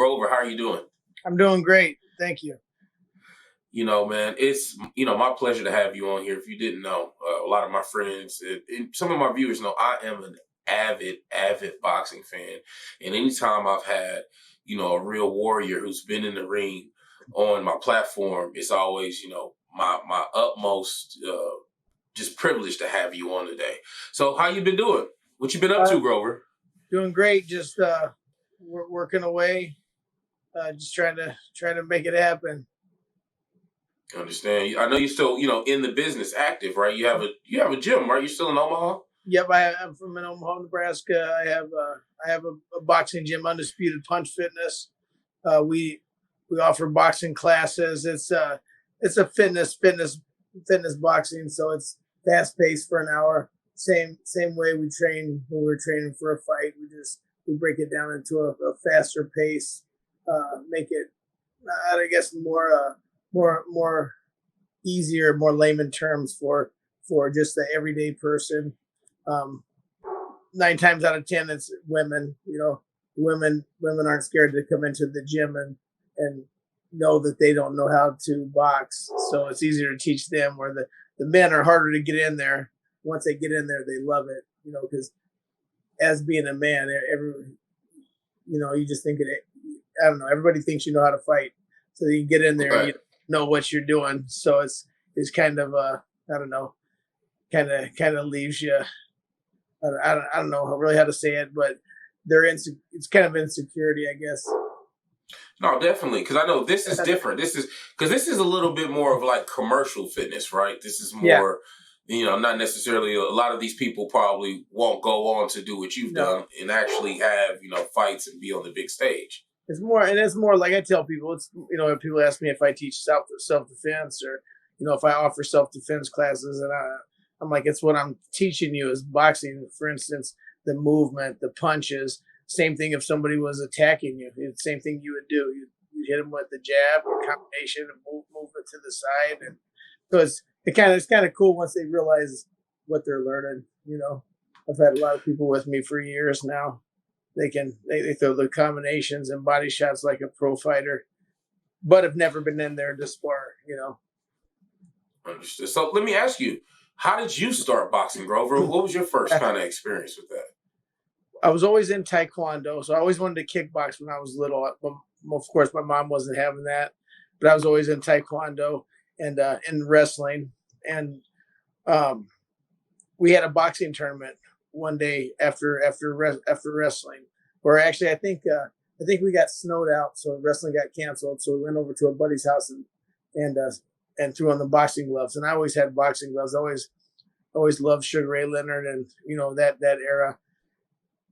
Grover. How are you doing? I'm doing great. Thank you. Man, it's my pleasure to have you on here. If you didn't know, a lot of my friends and some of my viewers know I am an avid boxing fan. And anytime I've had a real warrior who's been in the ring on my platform, it's always my utmost just privilege to have you on today. So how you been doing? What you been up to, Grover? Doing great. Just working away. Just trying to make it happen. I understand. I know you're still, in the business, active, right? You have a gym, right? You're still in Omaha. Yep, I'm from Omaha, Nebraska. I have a boxing gym, Undisputed Punch Fitness. We offer boxing classes. It's a fitness boxing, so it's fast paced for an hour. Same way we train when we're training for a fight. We break it down into a faster pace, make it, I guess, more easier, more layman terms for just the everyday person. 9 times out of 10, it's women. Women aren't scared to come into the gym and know that they don't know how to box, so it's easier to teach them. Where the men are harder to get in there. Once they get in there, they love it. Because as being a man, you just think it. I don't know. Everybody thinks you know how to fight, so you get in there. Right. And you know what you're doing. So it's kind of I don't know, kind of leaves you. I don't know really how to say it, but it's kind of insecurity, I guess. No, definitely, because I know this is different. This is a little bit more of like commercial fitness, right? This is more, not necessarily. A lot of these people probably won't go on to do what you've done and actually have fights and be on the big stage. It's more like I tell people. It's if people ask me if I teach self defense or if I offer self defense classes, and I'm like, it's what I'm teaching you is boxing. For instance, the movement, the punches. Same thing if somebody was attacking you. It's the same thing you would do. You hit them with the jab or combination and movement to the side, and so it's kind of cool once they realize what they're learning. I've had a lot of people with me for years now. They throw the combinations and body shots like a pro fighter, but have never been in there to spar. Understood. So let me ask you, how did you start boxing, Grover? What was your first kind of experience with that? I was always in Taekwondo, so I always wanted to kickbox when I was little. Of course, my mom wasn't having that, but I was always in Taekwondo and in wrestling. And we had a boxing tournament one day after wrestling, where actually I think we got snowed out, so wrestling got canceled. So we went over to a buddy's house and threw on the boxing gloves. And I always had boxing gloves. I always loved Sugar Ray Leonard and that era.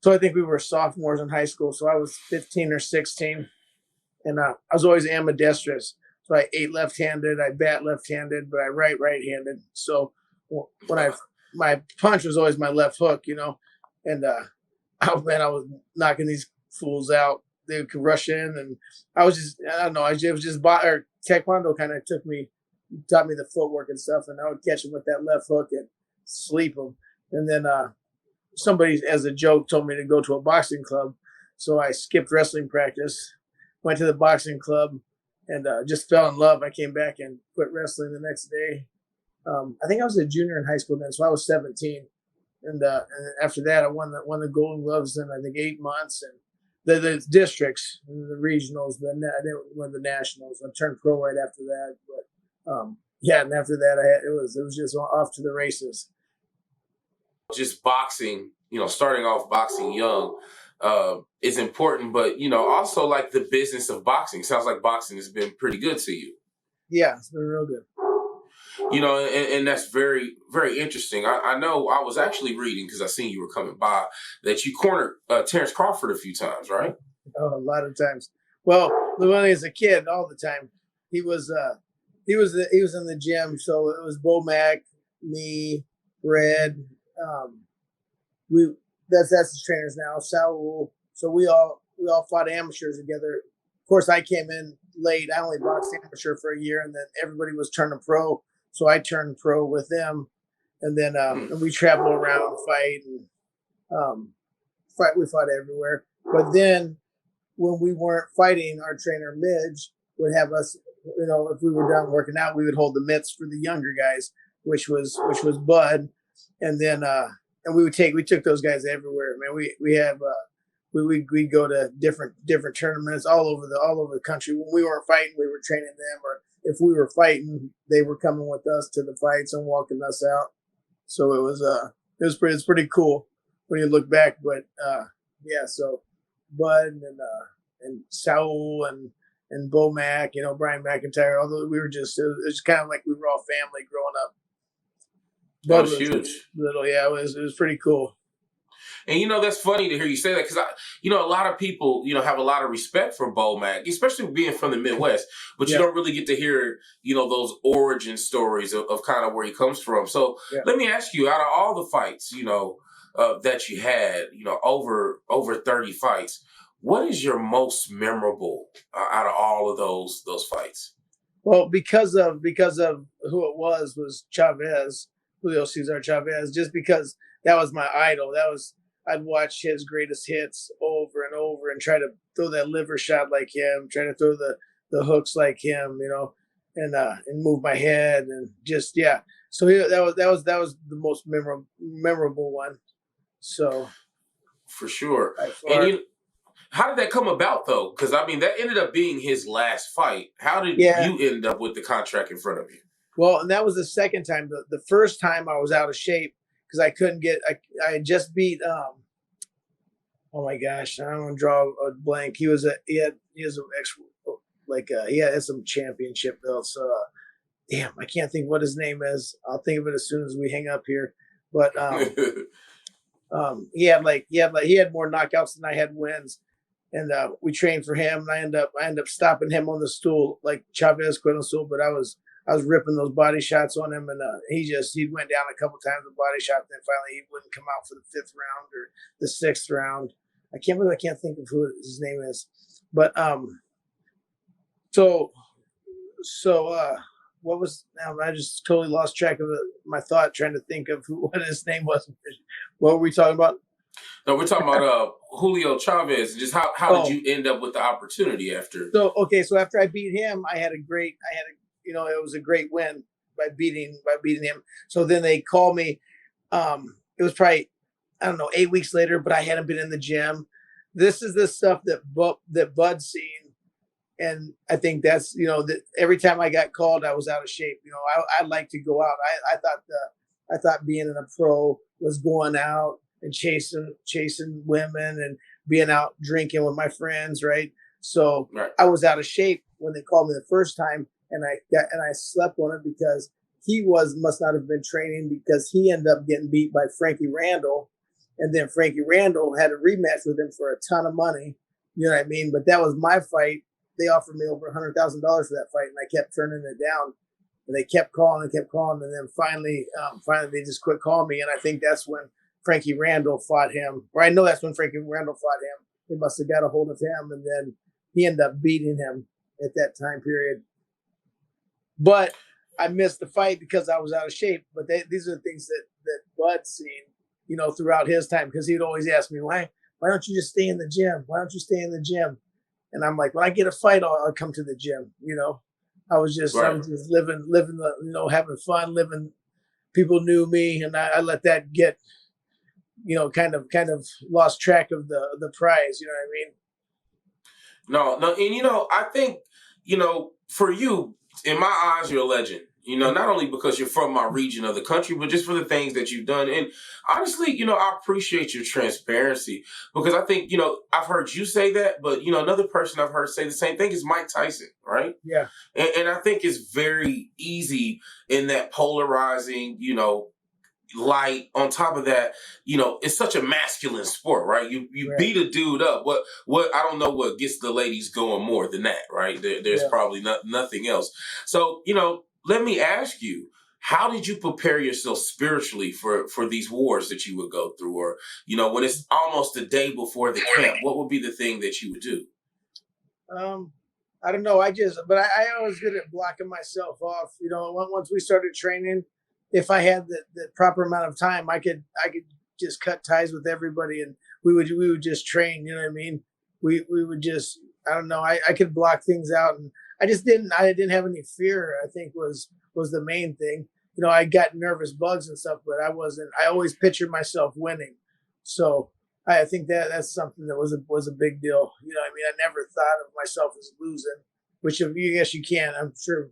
So I think we were sophomores in high school. So I was 15 or 16, and I was always ambidextrous. So I ate left-handed, I bat left-handed, but I right-handed. So when my punch was always my left hook, and I was knocking these fools out. They could rush in, and I don't know. It was just Taekwondo kind of taught me the footwork and stuff, and I would catch them with that left hook and sleep them. And then somebody, as a joke, told me to go to a boxing club. So I skipped wrestling practice, went to the boxing club, and just fell in love. I came back and quit wrestling the next day. I think I was a junior in high school then, so I was 17. And after that, I won the Golden Gloves in, I think, 8 months. And the districts, the regionals, I didn't win the nationals. I turned pro right after that. But and after that, it was just off to the races. Just boxing, starting off boxing young is important, but, also like the business of boxing. Sounds like boxing has been pretty good to you. Yeah, it's been real good. And that's very, very interesting. I know I was actually reading, because I seen you were coming by, that you cornered Terrance Crawford a few times, right? Oh, a lot of times. Well, when I was a kid, all the time. He was in the gym, so it was Bo Mack, me, Red. That's his trainers now, Saul. So we all fought amateurs together. Of course, I came in late. I only boxed amateur for a year, and then everybody was turning pro. So I turned pro with them, and then and we traveled around, fight, and we fought everywhere. But then when we weren't fighting, our trainer Midge would have us, if we were done working out, we would hold the mitts for the younger guys, which was Bud, and then and we took those guys everywhere. Man, we have we'd go to different tournaments all over the country. When we weren't fighting, we were training them, or if we were fighting, they were coming with us to the fights and walking us out. So it was pretty cool when you look back. But yeah, so Bud and Saul and Bo Mack, Brian McIntyre, although we were it was kind of like we were all family growing up. That was huge. Little, yeah, it was pretty cool. And that's funny to hear you say that, because a lot of people have a lot of respect for Bo Mack, especially being from the Midwest, but you don't really get to hear those origin stories of kind of where he comes from. So let me ask you, out of all the fights that you had, over 30 fights, what is your most memorable out of all of those fights? Well, because of who it was Chavez, Julio Cesar Chavez, just because that was my idol. I'd watch his greatest hits over and over and try to throw that liver shot like him, try to throw the hooks like him, and move my head and just So that was the most memorable one. So for sure. And how did that come about though? Because that ended up being his last fight. How did you end up with the contract in front of you? Well, and that was the second time. The first time I was out of shape because I couldn't get. I had just beat. Oh my gosh, I don't want to draw a blank. He had some championship belts. Damn, I can't think what his name is. I'll think of it as soon as we hang up here. But he had more knockouts than I had wins, and we trained for him. And I ended up stopping him on the stool, like Chavez quit on the stool, but I was ripping those body shots on him, and he went down a couple times with body shot. Then finally he wouldn't come out for the 5th round or the 6th round. I can't think of who his name is, but what was now? I just totally lost track of my thought trying to think of what his name was. What were we talking about? No, we're talking about Julio Chavez. Just how did you end up with the opportunity after? So after I beat him, it was a great win by beating him. So then they called me. It was probably, I don't know, 8 weeks later, but I hadn't been in the gym. This is the stuff that Bud's seen. And I think that's, that every time I got called, I was out of shape. I like to go out. I thought being in a pro was going out and chasing women and being out drinking with my friends. Right. So I was out of shape when they called me the first time. And I slept on it because he must not have been training, because he ended up getting beat by Frankie Randall. And then Frankie Randall had a rematch with him for a ton of money. You know what I mean? But that was my fight. They offered me over $100,000 for that fight, and I kept turning it down. And they kept calling, and then finally they just quit calling me. And I think that's when Frankie Randall fought him. Or I know that's when Frankie Randall fought him. He must have got a hold of him, and then he ended up beating him at that time period. But I missed the fight because I was out of shape. But these are the things that Bud's seen, throughout his time, because he'd always ask me, why don't you just stay in the gym? Why don't you stay in the gym? And I'm like, when I get a fight, I'll come to the gym. I was just living the, having fun, living. People knew me, and I let that get, kind of lost track of the prize. You know what I mean? No, and I think for you, in my eyes, you're a legend. Not only because you're from my region of the country, but just for the things that you've done. And honestly, I appreciate your transparency, because I think, I've heard you say that, but, another person I've heard say the same thing is Mike Tyson, right? Yeah. And I think it's very easy in that polarizing, light. On top of that, it's such a masculine sport, right? You beat a dude up. What I don't know what gets the ladies going more than that, right? There's probably nothing else. So, let me ask you, how did you prepare yourself spiritually for these wars that you would go through? Or, when it's almost the day before the camp, what would be the thing that you would do? I don't know. I was good at blocking myself off. Once we started training, if I had the proper amount of time, I could just cut ties with everybody, and we would just train. You know what I mean? we would just, I don't know, I could block things out, and I didn't have any fear. I think was the main thing. I got nervous bugs and stuff, but I always pictured myself winning. So I think that's something that was a big deal. I mean, I never thought of myself as losing, which you guess you can. I'm sure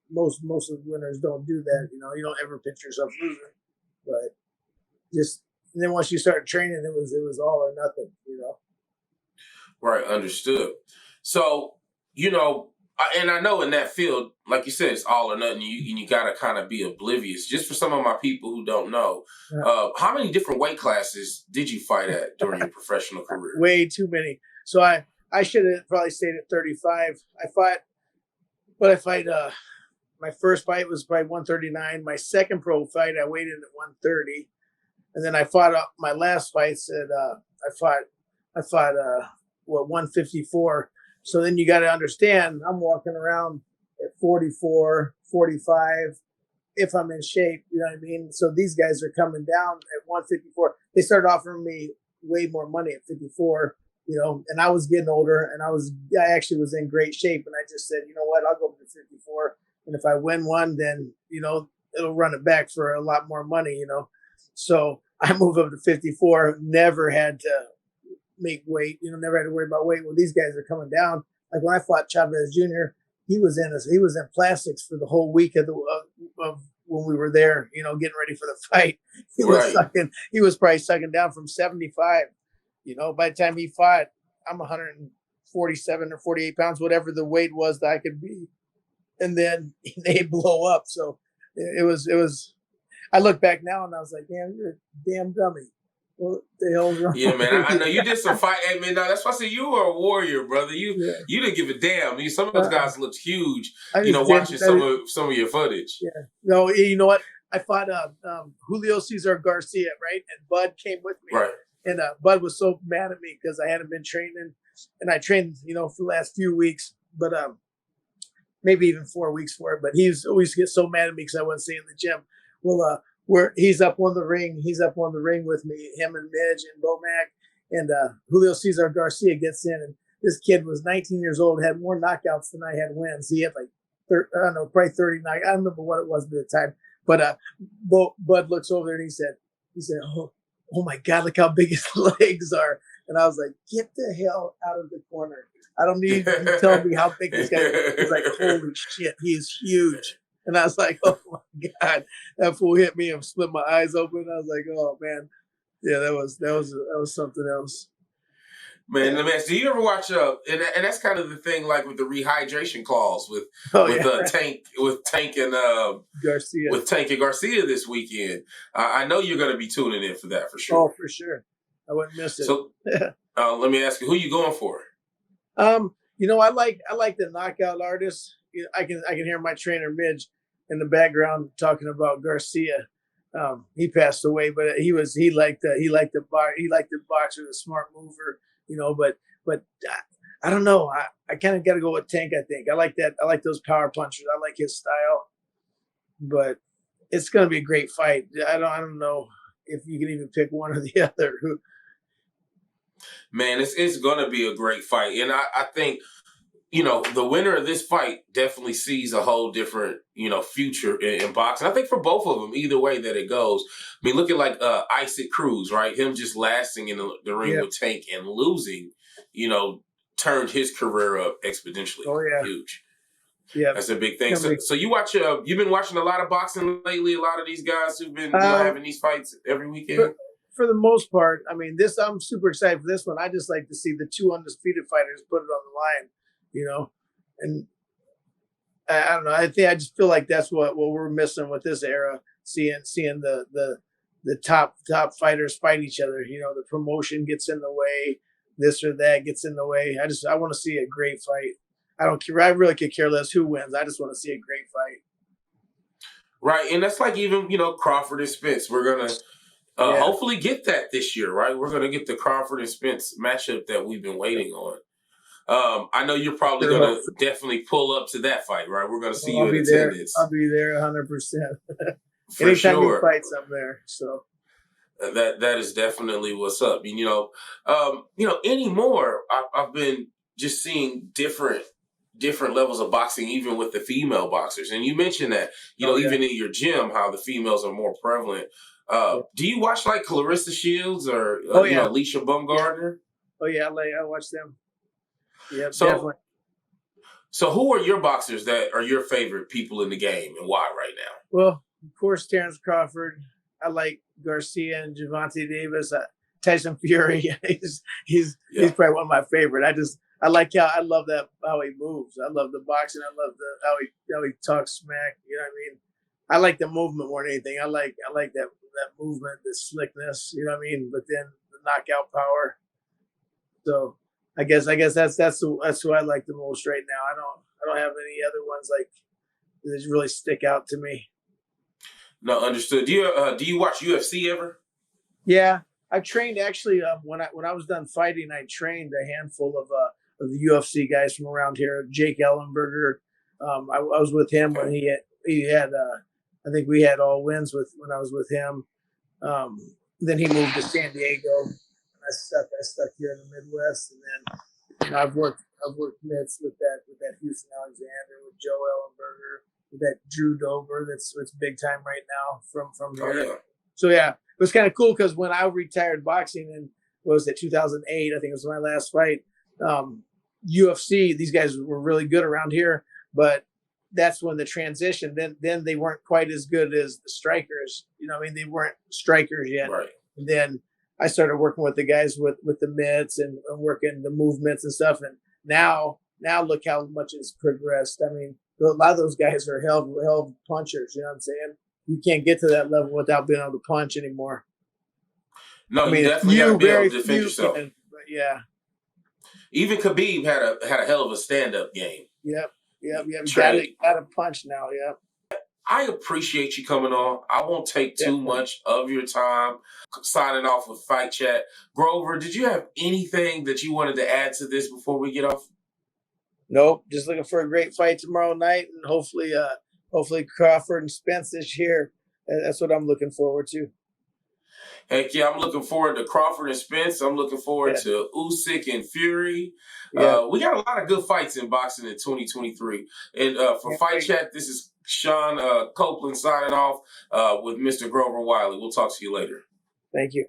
most of the winners don't do that. You don't ever picture yourself losing, but just, and then once you start training, it was all or nothing. Right, understood. So, and I know in that field, like you said, it's all or nothing. You got to kind of be oblivious. Just for some of my people who don't know, how many different weight classes did you fight at during your professional career? Way too many. So I should have probably stayed at 35. My first fight was probably 139. My second pro fight, I weighed in at 130, and then I fought up my last fights at I fought 154. So then you got to understand, I'm walking around at 44, 45 if I'm in shape, you know what I mean? So these guys are coming down at 154. They started offering me way more money at 54, and I was getting older, and I actually was in great shape, and I just said, you know what, I'll go up to 54, and if I win one, then, it'll run it back for a lot more money, So I moved up to 54, never had to make weight, never had to worry about weight. Well, these guys are coming down. Like when I fought Chavez Jr., he was in plastics for the whole week of when we were there, getting ready for the fight. He was probably sucking down from 75. By the time he fought, I'm 147 or 48 pounds, whatever the weight was that I could be. And then they blow up. So it was, I look back now and I was like, damn, you're a damn dummy. What the hell's wrong? Yeah, man. I know you did some fight. Hey, man, that's why I said you were a warrior, brother. You didn't give a damn. I mean, some of those guys looked huge. Watching some of your footage. Yeah. No, you know what? I fought Julio Cesar Garcia, right? And Bud came with me. Right. And Bud was so mad at me because I hadn't been training, and I trained, for the last few weeks, but maybe even 4 weeks for it. But he's always get so mad at me because I wasn't staying in the gym. Well, he's up on the ring. He's up on the ring with me, him and Midge and Bomac, and Julio Cesar Garcia gets in, and this kid was 19 years old, had more knockouts than I had wins. He had probably 30 knockouts. I don't remember what it was at the time, but Bud looks over there and he said, oh my God, look how big his legs are. And I was like, get the hell out of the corner. I don't need you to tell me how big this guy is. He's like, holy shit, he is huge. And I was like, oh my God, that fool hit me and split my eyes open. I was like, oh man. Yeah, that was something else. Man, let me ask, do you ever watch and that's kind of the thing, like with the rehydration clause with Tank and Garcia. With Tank and Garcia this weekend. I know you're going to be tuning in for that for sure. Oh, for sure. I wouldn't miss it. So let me ask you, who you going for? I like the knockout artists. I can hear my trainer Midge in the background talking about Garcia. He passed away, but he liked the boxer, the smart mover, but I don't know. I kind of got to go with Tank. I think I like that. I like those power punchers. I like his style, but it's going to be a great fight. I don't know if you can even pick one or the other. Man, it's going to be a great fight, and I think, the winner of this fight definitely sees a whole different, future in boxing. I think for both of them, either way that it goes. I mean, look at like Isaac Cruz, right? Him just lasting in the ring with Tank and losing, turned his career up exponentially. Oh yeah, huge. Yeah, that's a big thing. So you watch, you've been watching a lot of boxing lately. A lot of these guys who've been having these fights every weekend. For the most part, I mean, I'm super excited for this one. I just like to see the two undisputed fighters put it on the line. And I don't know. I just feel like that's what we're missing with this era. Seeing the top fighters fight each other. The promotion gets in the way. This or that gets in the way. I want to see a great fight. I don't care. I really could care less who wins. I just want to see a great fight. Right, and that's like even Crawford and Spence. We're gonna hopefully get that this year. Right, we're gonna get the Crawford and Spence matchup that we've been waiting on. I know you're probably going to definitely pull up to that fight, right? We're going to see you in attendance. I'll be there 100%. For Anytime sure. he fights, I'm there. So That is definitely what's up. And, anymore, I've been just seeing different levels of boxing, even with the female boxers. And you mentioned that, Oh yeah, even in your gym, how the females are more prevalent. yeah. Do you watch like Clarissa Shields or Oh yeah, Alicia yeah. Bumgardner? Oh yeah. I watch them. Yep, So definitely. so who are your boxers that are your favorite people in the game, and why right now? Well, of course, Terrance Crawford. I like Garcia and Javante Davis. Tyson Fury. He's Yeah. probably one of my favorite. I like I love that how he moves. I love the boxing. I love how he talks smack. You know what I mean? I like the movement more than anything. I like that movement, the slickness. You know what I mean? But then the knockout power. So that's who I like the most right now. I don't have any other ones like that really stick out to me. No, understood. Do you watch UFC ever? Yeah, I trained actually when I was done fighting. I trained a handful of the UFC guys from around here. Jake Ellenberger. I was with him when Okay. he had I think we had all wins with when I was with him. Then he moved to San Diego. I stuck here in the Midwest, and then I've worked mitts with that Houston Alexander, with Joe Ellenberger, with that Drew Dober. That's big time right now from Oh here. yeah. So yeah, it was kind of cool because when I retired boxing in what was it 2008, I think it was my last fight. UFC, these guys were really good around here, but that's when the transition. Then they weren't quite as good as the strikers. You know, I mean, they weren't strikers yet. Right. And then I started working with the guys with the mitts and working the movements and stuff. And now look how much it's progressed. I mean, a lot of those guys are hell of punchers. You know what I'm saying? You can't get to that level without being able to punch anymore. No, I you mean, definitely got to be able very to defend few yourself. can, but yeah, Even Khabib had a hell of a stand up game. yep. Trey, Got to punch now. Yep, I appreciate you coming on. I won't take too definitely. much of your time. Signing off with Fight Chat. Grover, did you have anything that you wanted to add to this before we get off? Nope, just looking for a great fight tomorrow night, and hopefully Crawford and Spence this year. That's what I'm looking forward to. Heck yeah, I'm looking forward to Crawford and Spence. I'm looking forward Yeah, to Usyk and Fury. yeah. We got a lot of good fights in boxing in 2023. And for Can't Fight wait. Chat, this is Sean Copeland signing off with Mr. Grover Wiley. We'll talk to you later. Thank you.